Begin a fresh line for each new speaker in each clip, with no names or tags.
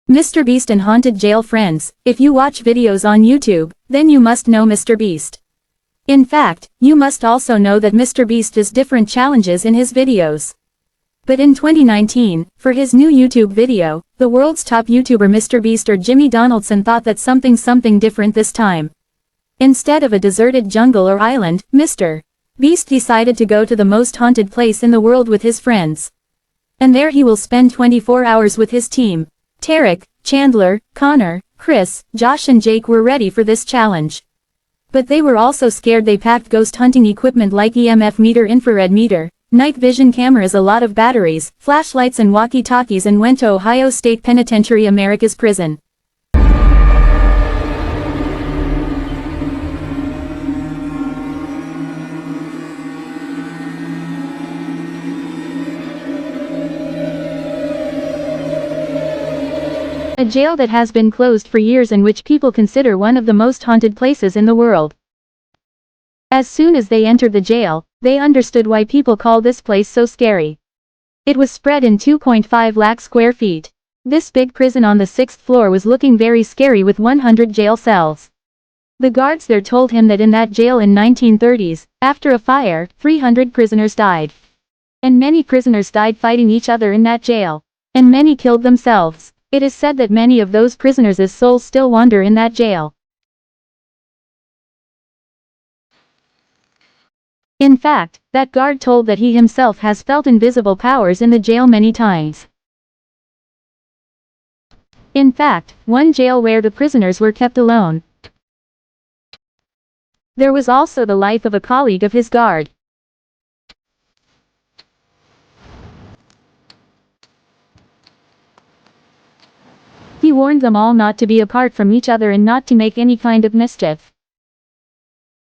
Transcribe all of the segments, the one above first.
MrBeast and Haunted Jail Friends. If you watch videos on YouTube, then you must know MrBeast. In fact, you must also know that MrBeast does different challenges in his videos. But in 2019, for his new YouTube video, the world's top YouTuber MrBeast or Jimmy Donaldson thought that something different this time. Instead of a deserted jungle or island, MrBeast decided to go to the most haunted place in the world with his friends. And there he will spend 24 hours with his team. Tarek, Chandler, Connor, Chris, Josh and Jake were ready for this challenge. But they were also scared. They packed ghost hunting equipment like EMF meter, infrared meter, night vision cameras, a lot of batteries, flashlights and walkie-talkies, and went to Ohio State Penitentiary, America's prison. A jail that has been closed for years and which people consider one of the most haunted places in the world. As soon as they entered the jail, they understood why people call this place so scary. It was spread in 2.5 lakh square feet. This big prison on the 6th floor was looking very scary with 100 jail cells. The guards there told him that in that jail in 1930s, after a fire, 300 prisoners died. And many prisoners died fighting each other in that jail. And many killed themselves. It is said that many of those prisoners' souls still wander in that jail. In fact, that guard told that he himself has felt invisible powers in the jail many times. In fact, one jail where the prisoners were kept alone. There was also the life of a colleague of his guard. He warned them all not to be apart from each other and not to make any kind of mischief.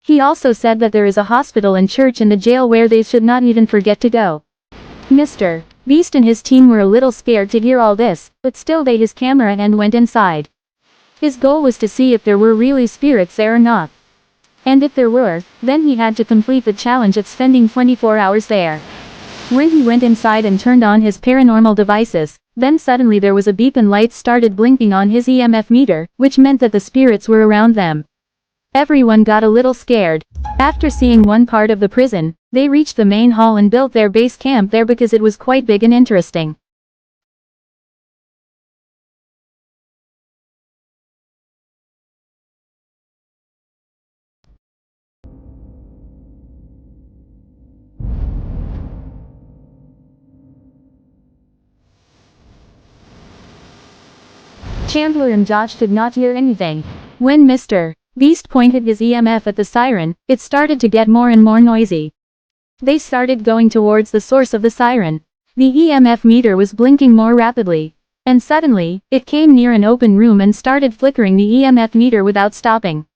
He also said that there is a hospital and church in the jail where they should not even forget to go. MrBeast and his team were a little scared to hear all this, but still they his camera and went inside. His goal was to see if there were really spirits there or not. And if there were, then he had to complete the challenge of spending 24 hours there. When he went inside and turned on his paranormal devices, then suddenly there was a beep and lights started blinking on his EMF meter, which meant that the spirits were around them. Everyone got a little scared. After seeing one part of the prison, they reached the main hall and built their base camp there because it was quite big and interesting. Chandler and Josh did not hear anything. When MrBeast pointed his EMF at the siren, it started to get more and more noisy. They started going towards the source of the siren. The EMF meter was blinking more rapidly. And suddenly, it came near an open room and started flickering the EMF meter without stopping.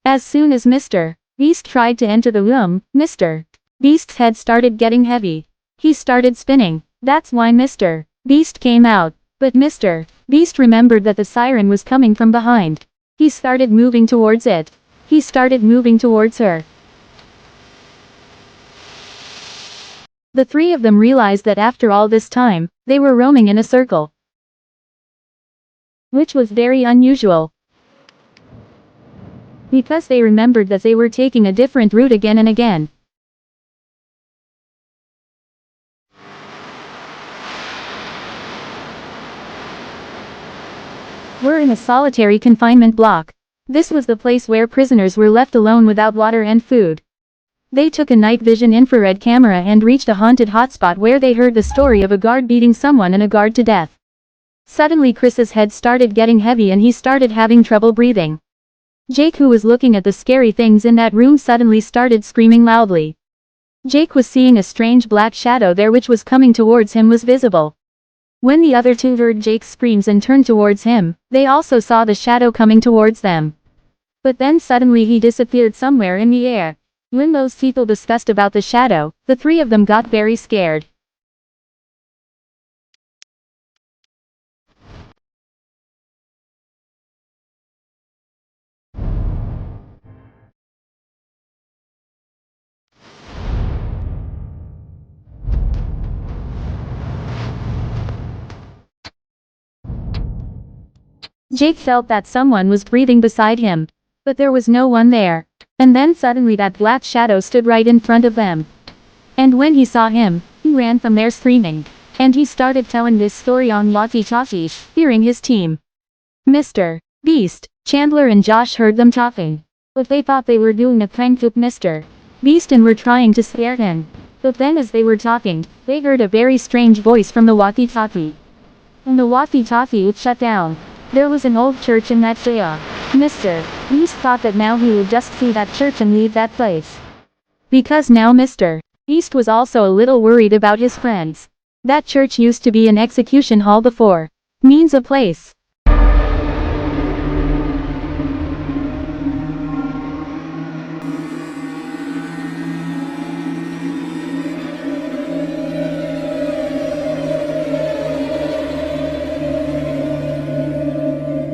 As soon as MrBeast tried to enter the room, MrBeast's head started getting heavy. He started spinning. That's why MrBeast came out. But MrBeast remembered that the siren was coming from behind. He started moving towards it. He started moving towards her. The three of them realized that after all this time, they were roaming in a circle. Which was very unusual. Because they remembered that they were taking a different route again and again. We're in a solitary confinement block. This was the place where prisoners were left alone without water and food. They took a night vision infrared camera and reached a haunted hotspot where they heard the story of a guard beating someone and a guard to death. Suddenly Chris's head started getting heavy and he started having trouble breathing. Jake, who was looking at the scary things in that room, suddenly started screaming loudly. Jake was seeing a strange black shadow there which was coming towards him was visible. When the other two heard Jake's screams and turned towards him, they also saw the shadow coming towards them. But then suddenly he disappeared somewhere in the air. When those people discussed about the shadow, the three of them got very scared. Jake felt that someone was breathing beside him. But there was no one there. And then suddenly that black shadow stood right in front of them. And when he saw him, he ran from there screaming. And he started telling this story on walkie-talkie, fearing his team. Mr. Beast, Chandler and Josh heard them talking. But they thought they were doing a prank with Mr. Beast and were trying to scare him. But then as they were talking, they heard a very strange voice from the walkie-talkie. And the walkie-talkie was shut down. There was an old church in that area. Mr. Beast thought that now he would just see that church and leave that place. Because now Mr. Beast was also a little worried about his friends. That church used to be an execution hall before. Means a place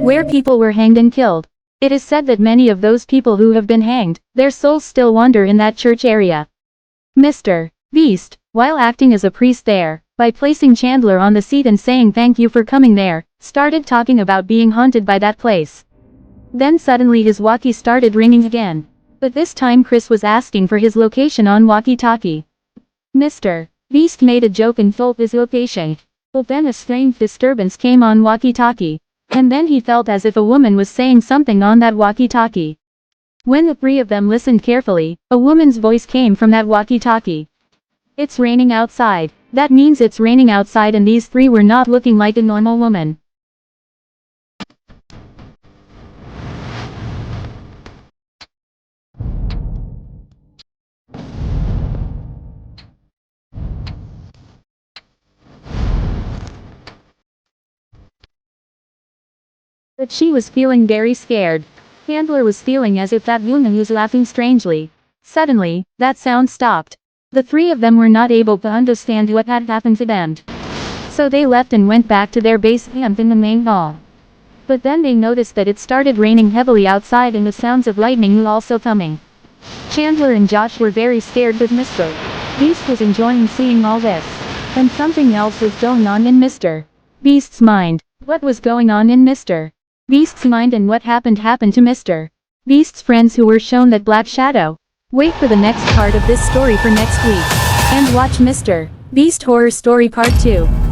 where people were hanged and killed. It is said that many of those people who have been hanged, their souls still wander in that church area. Mr. Beast, while acting as a priest there, by placing Chandler on the seat and saying thank you for coming there, started talking about being haunted by that place. Then suddenly his walkie started ringing again. But this time Chris was asking for his location on walkie-talkie. Mr. Beast made a joke and told his location. But then a strange disturbance came on walkie-talkie. And then he felt as if a woman was saying something on that walkie-talkie. When the three of them listened carefully, a woman's voice came from that walkie-talkie. It's raining outside. That means it's raining outside, and these three were not looking like a normal woman. But she was feeling very scared. Chandler was feeling as if that woman was laughing strangely. Suddenly, that sound stopped. The three of them were not able to understand what had happened to them. So they left and went back to their base camp in the main hall. But then they noticed that it started raining heavily outside and the sounds of lightning were also coming. Chandler and Josh were very scared, but Mr. Beast was enjoying seeing all this. And something else was going on in Mr. Beast's mind. What was going on in Mr. Beast's mind and what happened to Mr. Beast's friends who were shown that black shadow? Wait for the next part of this story for next week. And watch Mr. Beast Horror Story Part 2.